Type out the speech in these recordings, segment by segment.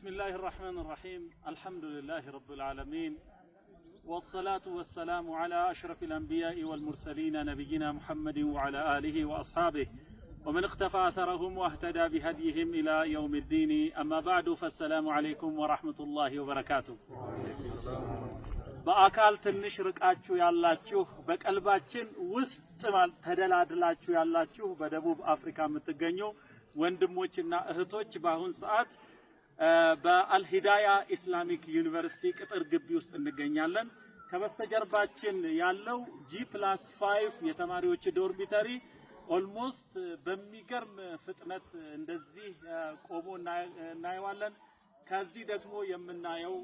بسم الله الرحمن الرحيم الحمد لله رب العالمين والصلاة والسلام على أشرف الأنبياء والمرسلين نبينا محمد وعلى آله وأصحابه ومن اختفى أثرهم واهتدى بهديهم إلى يوم الدين أما بعد فالسلام عليكم ورحمة الله وبركاته በአካል ትንሽ ርቃችሁ ያላችሁ በቀልባችን ውስጥ ተደላድላችሁ ያላችሁ በደቡብ አፍሪካ የምትገኙ ወንድሞችና እህቶች በአሁን ሰዓት በአልሂዳያ ኢስላሚክ ዩኒቨርሲቲ ቅጥር ግቢ ውስጥ እንገኛለን። ከበስተጀርባችን ያለው G+5 የተማሪዎች ዶርሚተሪ ኦልሞስት በሚገርም ፍጥነት እንደዚህ ቆሞ እናየዋለን። ከዚህ ደግሞ የምናየው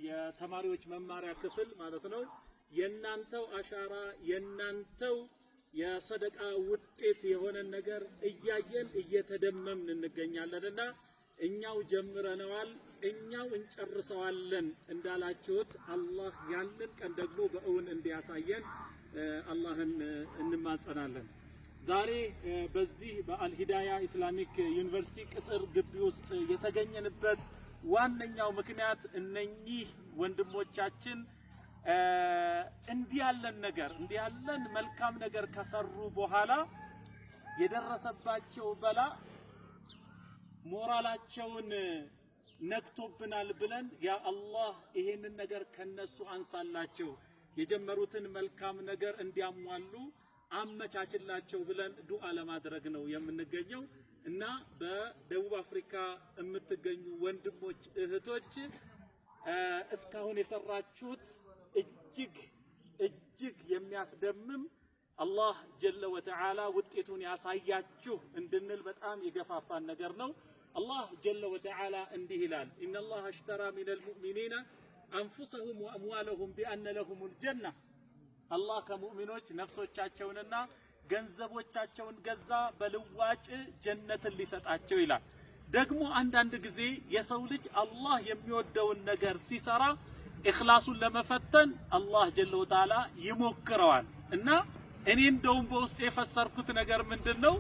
የተማሪዎች መማሪያ ክፍል ማለት ነው። የናንተው አሻራ የናንተው የሰደቃ ውጤት የሆነ ነገር እያየን እየተደመምን እንገኛለንና እኛው ጀምረናል እኛው እንጨርሰዋለን እንዳላችሁት አላህ ያንን ቀን ደግሞ በእውን እንዲያሳየን አላህን እንማጸናለን። ዛሬ በዚህ በአልሂዳያ ኢስላሚክ ዩኒቨርሲቲ ቅጥር ግቢ ውስጥ የተገኘንበት ዋነኛው ምክንያት እነኚህ ወንድሞቻችን እንዲያለን መልካም ነገር ከሰሩ በኋላ የደረሰባቸው በላ ሞራላቸውን ነክቶብናል ብለን ያ አላህ ይሄንን ነገር ከነሱ አንሳላቸው የጀመሩትን መልካም ነገር እንዲያሟሉ አመቻችላቸው ብለን ዱዓ ለማድረግ ነው የምንገኘው እና በደቡብ አፍሪካ የምትገኙ ወንድሞች እህቶች እስካሁን የሰራችሁት እጅግ የሚያስደምም አላህ ጀለ ወተዓላ ውጤቱን ያሳያችሁ እንድንል በጣም የገፋፋን ነገር ነው። አላህ ጀለ ወተዓላ እንዲህ ይላል ኢነላህ አሽተራ ሚነል ሙእሚኒና አንፉሰሁም ወአምዋለሁም ቢአነ ለሁሙል ጀና አላህ ከሙእሚኖች ነፍሶቻቸውንና ገንዘቦቻቸውን ገዛ በልዋጭ ጀነትን ሊሰጣቸው ይላል። ደግሞ አንዳንድ ጊዜ የሰው ልጅ አላህ የሚወደውን ነገር ሲሰራ ኢኽላሱን ለመፈተን አላህ ጀለ ወተዓላ ይሞክረዋል እና እኔ እንደውም በውስጥ የፈሰርኩት ነገር ምንድነው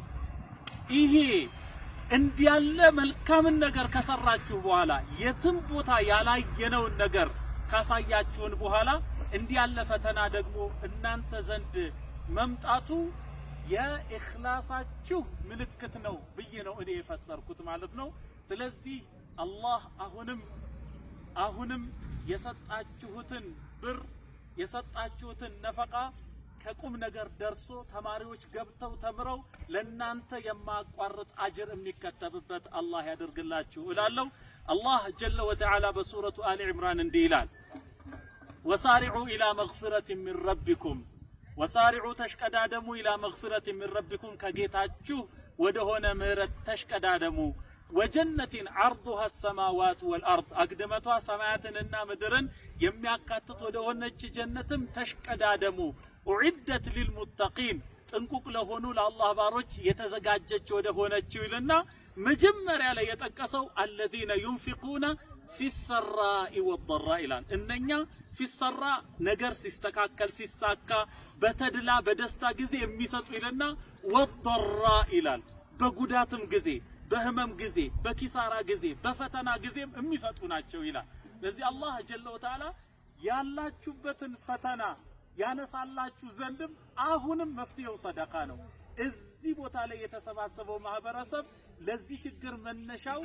ይሄ እንዲያለ መልካምን ነገር ከሰራችሁ በኋላ የትም ቦታ ያላየነውን ነገር ካሳያችሁን በኋላ እንዲያለ ፈተና ደግሞ እናንተ ዘንድ መምጣቱ የኢኽላሳችሁ ምልክት ነው ብዬ ነው እኔ የፈሰርኩት ማለት ነው። ስለዚህ አላህ አሁንም የሰጣችሁትን ብር የሰጣችሁትን ነፈቃ ከቁም ነገር ደርሶ ተማሪዎች ገብተው ተምረው ለናንተ የማያቋርጥ አጅር የሚከተብበት አላህ ያደርግላችሁ እላለሁ። አላህ ጀለ ወተዓላ በሱረቱ አሊ ኢምራን እንዲህ ይላል ወሳሪዑ ኢላ መግፊረት ሚን ረቢኩም ወሳሪዑ ተሽቀዳደሙ ኢላ መግፊረት ሚን ረቢኩም ከጌታችሁ ወደሆነ ምህረት ተሽቀዳደሙ ወጀነቲን ዐርዱሃ ሰማዋት ወልአርድ አግድመቷ ሰማያትንና ምድርን የሚያካትት ወደሆነች ጀነትም ተሽቀዳደሙ ኡዒደት ሊልሙተቂን ጥንቁቅ ለሆኑ ለአላህ ባሮች የተዘጋጀች ወደሆነችው ይልና መጀመሪያ ላይ የጠቀሰው አለዚነ ዩንፊቁነ ፊሰራኢ ወደራ ይላል። እነኛ ፊሰራ ነገር ሲስተካከል ሲሳካ በተድላ በደስታ ጊዜ የሚሰጡ ይልና ወደራ ይላል በጉዳትም ጊዜ በህመም ጊዜ በኪሳራ ጊዜ በፈተና ጊዜም የሚሰጡ ናቸው ይላል። ስለዚህ አላህ ጀለ ወተዓላ ያላችሁበትን ፈተና ያነሳላችሁ ዘንድም አሁንም መፍትሄው ሰደቃ ነው። እዚህ ቦታ ላይ የተሰባሰበው ማህበረሰብ ለዚህ ችግር መነሻው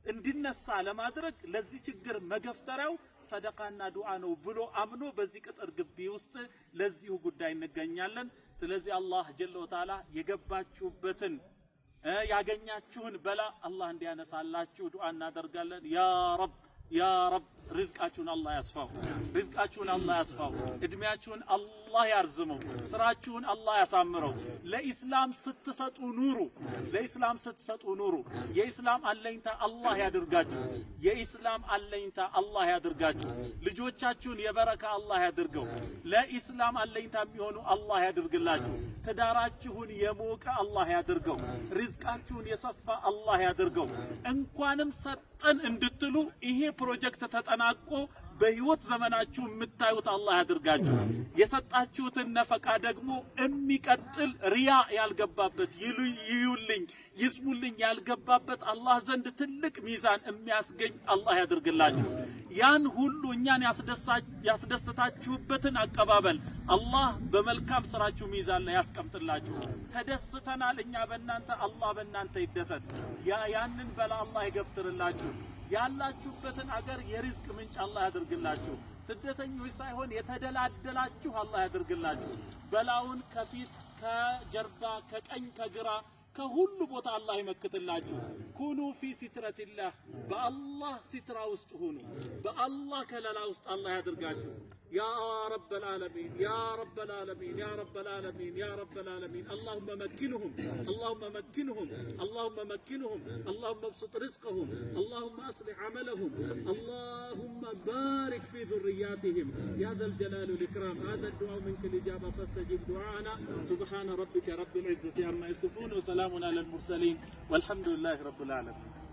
እንዲነሳ ለማድረግ ለዚህ ችግር መገፍተሪያው ሰደቃና ዱዓ ነው ብሎ አምኖ በዚህ ቅጥር ግቢ ውስጥ ለዚሁ ጉዳይ እንገኛለን። ስለዚህ አላህ ጀለ ወተዓላ የገባችሁበትን ያገኛችሁን በላ አላህ እንዲያነሳላችሁ ዱዓ እናደርጋለን። ያ ረብ ሪዝቃችሁን አላህ ያስፋው፣ ሪዝቃችሁን አላህ ያስፋው፣ እድሜያችሁን አላህ ያርዝመው፣ ስራችሁን አላህ ያሳምረው። ለኢስላም ስትሰጡ ኑሩ፣ ለኢስላም ስትሰጡ ኑሩ። የኢስላም አለኝታ አላህ ያድርጋችሁ፣ የኢስላም አለኝታ አላህ ያድርጋችሁ። ልጆቻችሁን የበረካ አላህ ያድርገው፣ ለኢስላም አለኝታ የሚሆኑ አላህ ያድርግላችሁ። ትዳራችሁን የሞቀ አላህ ያድርገው፣ ሪዝቃችሁን የሰፋ አላህ ያድርገው። እንኳንም ሰጠን እንድትሉ ይሄ ፕሮጀክት ተጠናቆ በህይወት ዘመናችሁ የምታዩት አላህ ያድርጋችሁ። የሰጣችሁትን ነፈቃ ደግሞ የሚቀጥል ሪያ ያልገባበት ይዩልኝ ይስሙልኝ ያልገባበት አላህ ዘንድ ትልቅ ሚዛን የሚያስገኝ አላህ ያድርግላችሁ። ያን ሁሉ እኛን ያስደስታችሁበትን አቀባበል አላህ በመልካም ስራችሁ ሚዛን ላይ ያስቀምጥላችሁ። ተደስተናል እኛ በእናንተ አላህ በእናንተ ይደሰት። ያንን በላ አላህ ይገፍትርላችሁ። ያላችሁበትን አገር የሪዝቅ ምንጭ አላህ ያድርግላችሁ። ስደተኞች ሳይሆን የተደላደላችሁ አላህ ያድርግላችሁ። በላውን ከፊት ከጀርባ ከቀኝ ከግራ ከሁሉ ቦታ አላህ ይመክትላችሁ። ኩኑ ፊ ሲትረቲላህ በአላህ ሲትራ ውስጥ ሁኑ። በአላህ ከለላ ውስጥ አላህ ያድርጋችሁ። ያ ረበል ዓለሚን ያ ረበል ዓለሚን ያ ረበል ዓለሚን ያ ረበል ዓለሚን اللهم مكنهم اللهم مكنهم اللهم مكنهم اللهم ابسط رزقهم اللهم اصلح عملهم اللهم بارك في ذرياتهم يا ذا الجلال والإكرام. هذا الدعاء منك الإجابة فاستجب دعاءنا. سبحان ربك رب العزة عما يصفون وسلام على المرسلين والحمد لله رب العالمين.